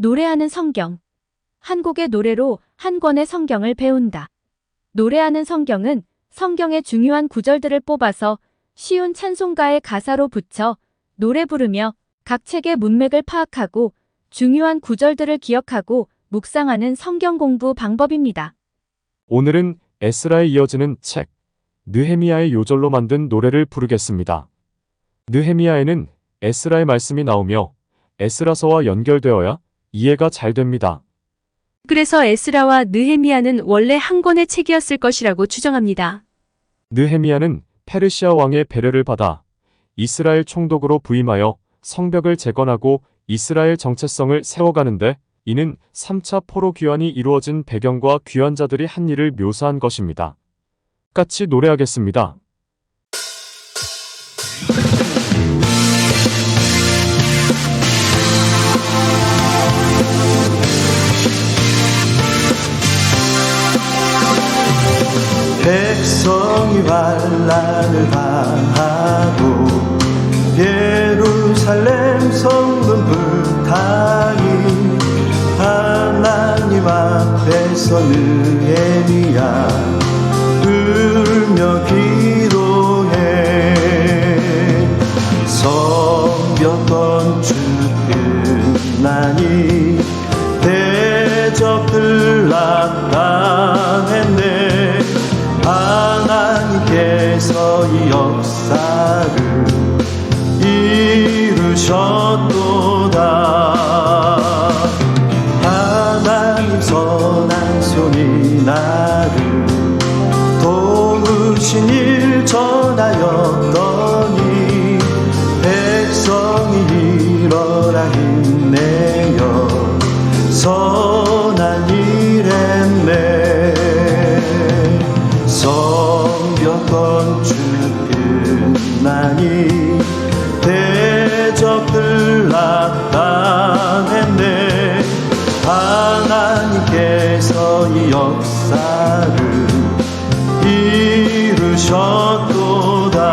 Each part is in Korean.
노래하는 성경. 한 곡의 노래로 한 권의 성경을 배운다. 노래하는 성경은 성경의 중요한 구절들을 뽑아서 쉬운 찬송가의 가사로 붙여 노래 부르며 각 책의 문맥을 파악하고 중요한 구절들을 기억하고 묵상하는 성경 공부 방법입니다. 오늘은 에스라에 이어지는 책 느헤미야의 요절로 만든 노래를 부르겠습니다. 느헤미야에는 에스라의 말씀이 나오며 에스라서와 연결되어야 이해가 잘 됩니다. 그래서 에스라와 느헤미야는 원래 한 권의 책이었을 것이라고 추정합니다. 느헤미야는 페르시아 왕의 배려를 받아 이스라엘 총독으로 부임하여 성벽을 재건하고 이스라엘 정체성을 세워가는데 이는 3차 포로 귀환이 이루어진 배경과 귀환자들이 한 일을 묘사한 것입니다. 같이 노래하겠습니다. 백성이 환난을 당하고 예루살렘 성문 불타니 하나님 앞에서 느헤미야 울며 기도해. 성벽 건축 끝나니 대적들 낙당했네. 하나님께서 이 역사를 이루셨도다. 하나님 선한 손이 나를 도우신 일 전하였더니 백성이 일어나 힘내어 선한 일 했네. 성벽 건축 끝나니 대적들 낙당했네. 하나님께서 이 역사를 이루셨도다.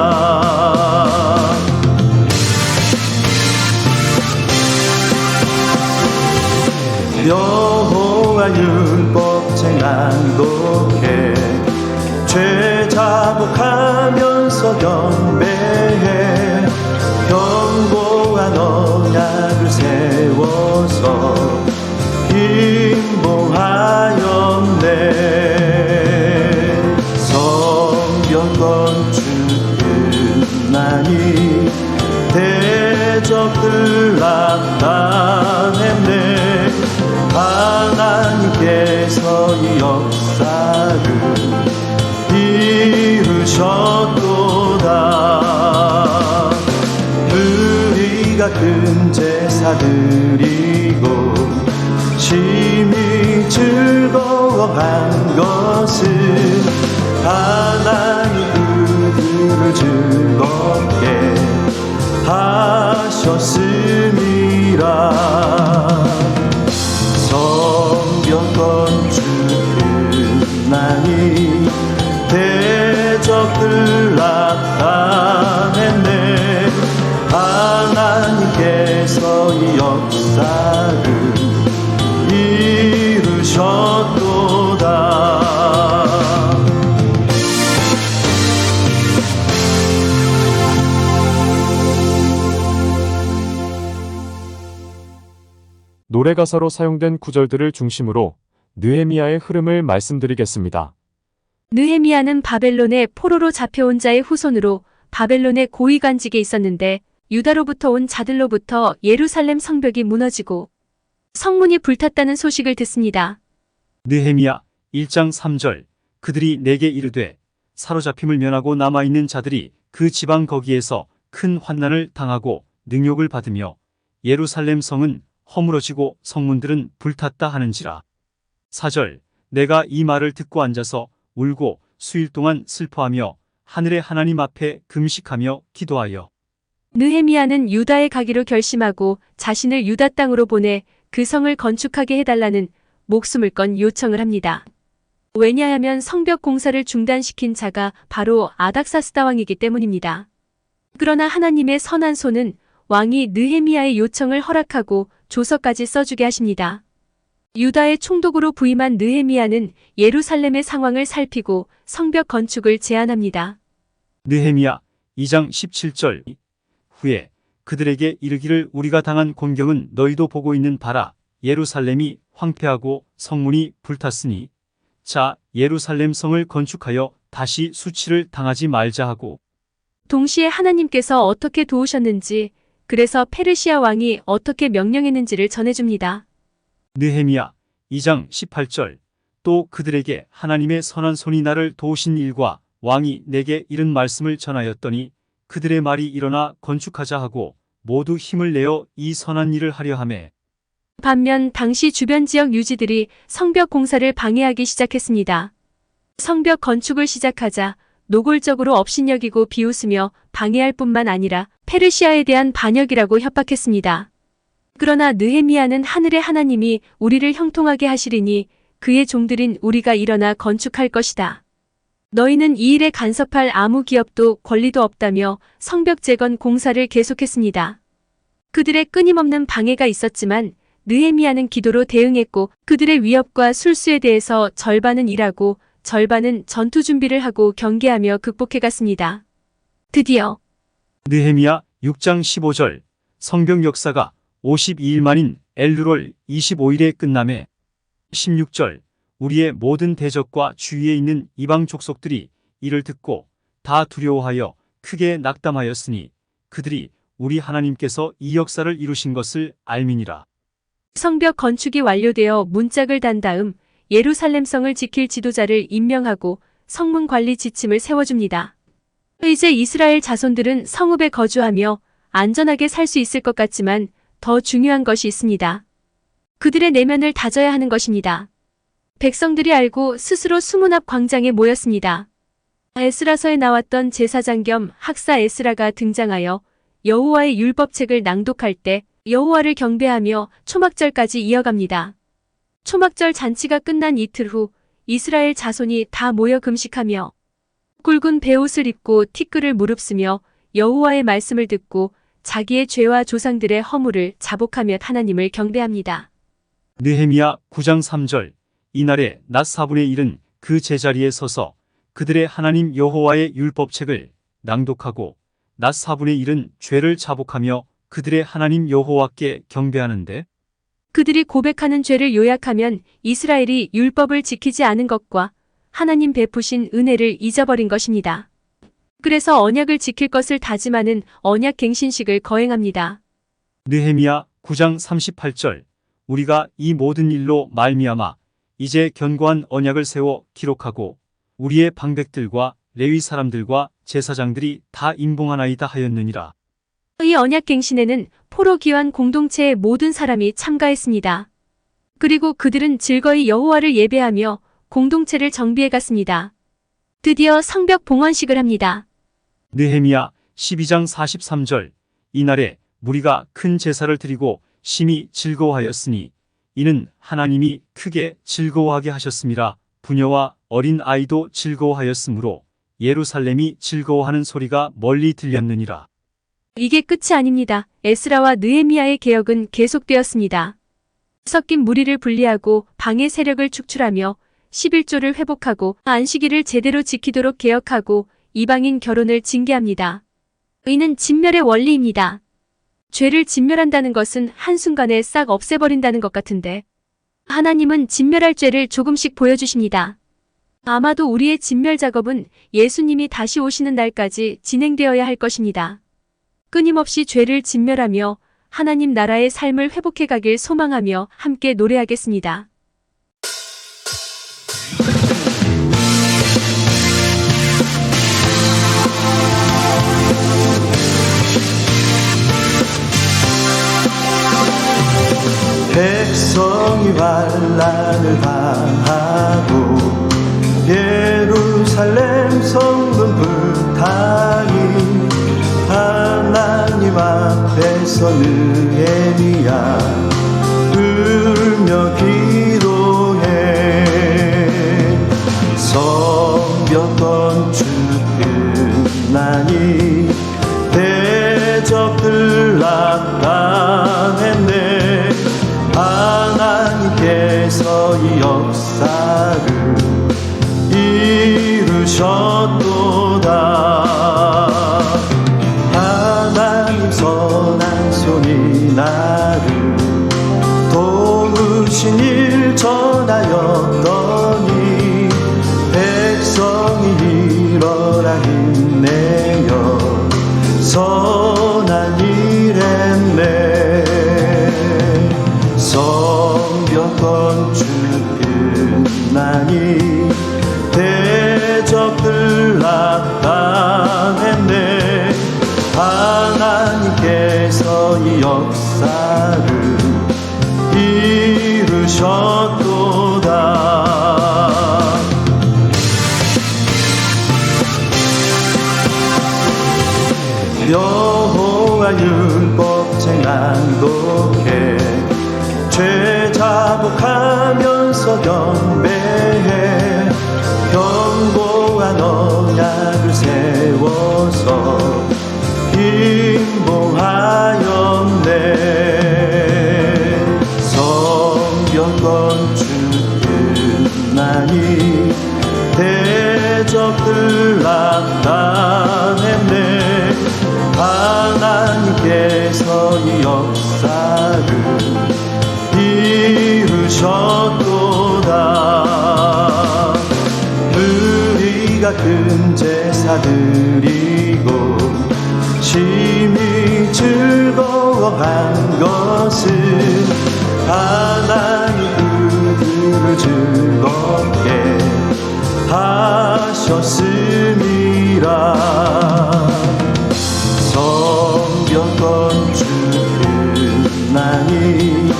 여호와 율법책 낭독해 죄 자복하면서 경배해. 견고한 언약을 세워서 인보하였네. 성벽 건축 끝나니 대적들 낙당했네. 하나님께서 이 역사를 이루셨도다. 우리가 큰 제사 드리고 심히 즐거워한 것은 하나님 그들을 즐겁게 하셨음이라. 성벽 건축 끝나니 대적들 낙당했네. 하나님께서 이 역사를 이루셨도다. 노래 가사로 사용된 구절들을 중심으로 느헤미야의 흐름을 말씀드리겠습니다. 느헤미야는 바벨론의 포로로 잡혀온 자의 후손으로 바벨론의 고위관직에 있었는데 유다로부터 온 자들로부터 예루살렘 성벽이 무너지고 성문이 불탔다는 소식을 듣습니다. 느헤미야 1장 3절. 그들이 내게 이르되 사로잡힘을 면하고 남아있는 자들이 그 지방 거기에서 큰 환난을 당하고 능욕을 받으며 예루살렘 성은 허물어지고 성문들은 불탔다 하는지라. 4절. 내가 이 말을 듣고 앉아서 울고 수일 동안 슬퍼하며 하늘의 하나님 앞에 금식하며 기도하여. 느헤미야는 유다에 가기로 결심하고 자신을 유다 땅으로 보내 그 성을 건축하게 해달라는 목숨을 건 요청을 합니다. 왜냐하면 성벽 공사를 중단시킨 자가 바로 아닥사스다 왕이기 때문입니다. 그러나 하나님의 선한 손은 왕이 느헤미야의 요청을 허락하고 조서까지 써주게 하십니다. 유다의 총독으로 부임한 느헤미야는 예루살렘의 상황을 살피고 성벽 건축을 제안합니다. 느헤미야 2장 17절 후에 그들에게 이르기를 우리가 당한 곤경은 너희도 보고 있는 바라. 예루살렘이 황폐하고 성문이 불탔으니 자 예루살렘 성을 건축하여 다시 수치를 당하지 말자 하고, 동시에 하나님께서 어떻게 도우셨는지, 그래서 페르시아 왕이 어떻게 명령했는지를 전해줍니다. 느헤미야 2장 18절 또 그들에게 하나님의 선한 손이 나를 도우신 일과 왕이 내게 이른 말씀을 전하였더니 그들의 말이 일어나 건축하자 하고 모두 힘을 내어 이 선한 일을 하려 하매, 반면 당시 주변 지역 유지들이 성벽 공사를 방해하기 시작했습니다. 성벽 건축을 시작하자 노골적으로 업신여기고 비웃으며 방해할 뿐만 아니라 페르시아에 대한 반역이라고 협박했습니다. 그러나 느헤미야는 하늘의 하나님이 우리를 형통하게 하시리니 그의 종들인 우리가 일어나 건축할 것이다. 너희는 이 일에 간섭할 아무 기업도 권리도 없다며 성벽 재건 공사를 계속했습니다. 그들의 끊임없는 방해가 있었지만 느헤미야는 기도로 대응했고 그들의 위협과 술수에 대해서 절반은 일하고 절반은 전투 준비를 하고 경계하며 극복해갔습니다. 드디어 느헤미야 6장 15절 성벽 역사가 52일 만인 엘루롤 25일에 끝남에 16절 우리의 모든 대적과 주위에 있는 이방 족속들이 이를 듣고 다 두려워하여 크게 낙담하였으니 그들이 우리 하나님께서 이 역사를 이루신 것을 알미니라. 성벽 건축이 완료되어 문짝을 단 다음 예루살렘 성을 지킬 지도자를 임명하고 성문 관리 지침을 세워줍니다. 이제 이스라엘 자손들은 성읍에 거주하며 안전하게 살 수 있을 것 같지만 더 중요한 것이 있습니다. 그들의 내면을 다져야 하는 것입니다. 백성들이 알고 스스로 수문 앞 광장에 모였습니다. 에스라서에 나왔던 제사장 겸 학사 에스라가 등장하여 여호와의 율법책을 낭독할 때 여호와를 경배하며 초막절까지 이어갑니다. 초막절 잔치가 끝난 이틀 후 이스라엘 자손이 다 모여 금식하며 굵은 베옷을 입고 티끌을 무릅쓰며 여호와의 말씀을 듣고 자기의 죄와 조상들의 허물을 자복하며 하나님을 경배합니다. 느헤미야 9장 3절 이날에 낮 4분의 1은 그 제자리에 서서 그들의 하나님 여호와의 율법책을 낭독하고 낮 4분의 1은 죄를 자복하며 그들의 하나님 여호와께 경배하는데, 그들이 고백하는 죄를 요약하면 이스라엘이 율법을 지키지 않은 것과 하나님 베푸신 은혜를 잊어버린 것입니다. 그래서 언약을 지킬 것을 다짐하는 언약갱신식을 거행합니다. 느헤미야 9장 38절 우리가 이 모든 일로 말미암아 이제 견고한 언약을 세워 기록하고 우리의 방백들과 레위 사람들과 제사장들이 다 임봉하나이다 하였느니라. 이 언약갱신에는 포로기환 공동체의 모든 사람이 참가했습니다. 그리고 그들은 즐거이 여호와를 예배하며 공동체를 정비해 갔습니다. 드디어 성벽 봉헌식을 합니다. 느헤미야 12장 43절 이날에 무리가 큰 제사를 드리고 심히 즐거워하였으니 이는 하나님이 크게 즐거워하게 하셨음이라. 부녀와 어린 아이도 즐거워하였으므로 예루살렘이 즐거워하는 소리가 멀리 들렸느니라. 이게 끝이 아닙니다. 에스라와 느헤미야의 개혁은 계속되었습니다. 섞인 무리를 분리하고 방해 세력을 축출하며 11조를 회복하고 안식일을 제대로 지키도록 개혁하고 이방인 결혼을 징계합니다. 이는 진멸의 원리입니다. 죄를 진멸한다는 것은 한순간에 싹 없애버린다는 것 같은데 하나님은 진멸할 죄를 조금씩 보여주십니다. 아마도 우리의 진멸 작업은 예수님이 다시 오시는 날까지 진행되어야 할 것입니다. 끊임없이 죄를 진멸하며 하나님 나라의 삶을 회복해 가길 소망하며 함께 노래하겠습니다. 백성이 환난을 당하고 예루살렘 성문 불타니 하나님 앞에서 느헤미야 울며 기도해. 성벽 건축 끝나니 대적들 낙담했네. 하나님께서 이 역사를 이루셨도다. 하나님 선한 손이 나를 도우신 일 전하였더니 백성이 일어나 힘내어 선한 일 했네. 성벽 건축 끝나니 대적들 낙당했네. 하나님께서 이 역사를 이루셨도다. 여호와 율법책 낭독해 죄 자복하면서 경배해 견고한 언약을 세워서 인보하였네. 성벽 건축 끝나니 대적들 낙당했네. 하나님께서 이 역사를 이루셨도다. 우리가 큰 제사 드리고 심히 즐거워한 것은 하나님 그들을 즐겁게 하셨음이라. 성벽 건축 끝나니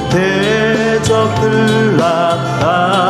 대적들 낙당